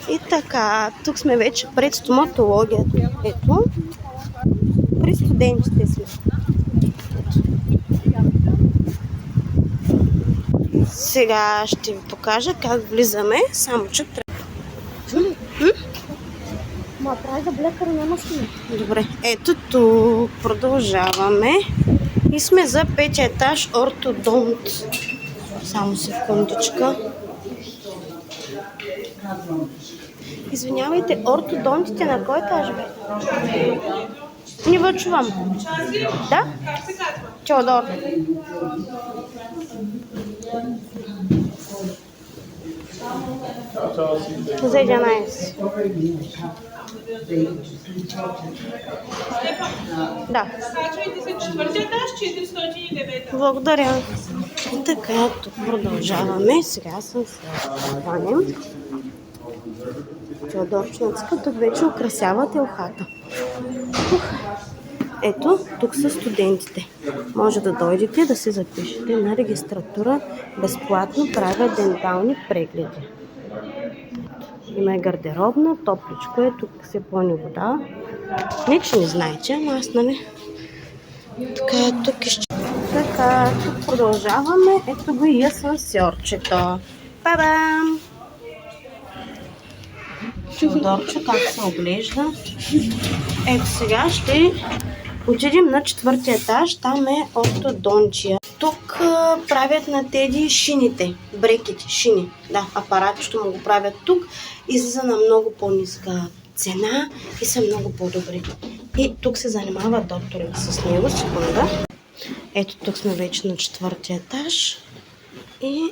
И така, тук сме вече пред стоматологията. Ето, при студентите сме. Сега ще ви покажа как влизаме, само че трябва. Ма трябва да блекара няма сме. Добре, ето тук продължаваме и сме за 5 етаж ортодонт. Само секундичка. Извинявайте, ортодонтите на кой етаж бе? Не ви чувам. Да? Теодор. За 11. Да. Благодаря. И така, тук продължаваме. Сега съм се хванем. Теодорченцка, тук вече украсява телхата. Ето, тук са студентите. Може да дойдете да се запишете на регистратура. Безплатно правят дентални прегледи. Има и гардеробна, топличко е, тук се пълни вода. Не, че не знаете, ама аз, нали? Така, тук изче. Така, тук продължаваме. Ето го и асансьорчето. Па-бам! Теодорчо как се оглежда. Ето сега ще отидем на 4-ти етаж. Там е ортодонтия. Тук правят на тези шините, брекети, шини. Да, апаратчето му го правят тук. Излиза на много по-ниска цена и са много по-добри. И тук се занимава докторът с него. Секунда. Ето тук сме вече на 4-ти етаж. И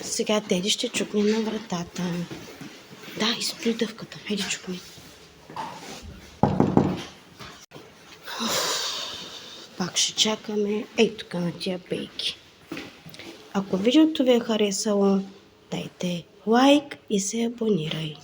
сега Теди ще чукне на вратата. Да, изпри дъвката. Хайде чукни. Пак ще чакаме. Ей тук на тия пейки. Ако видеото ви е харесало, дайте лайк и се абонирай.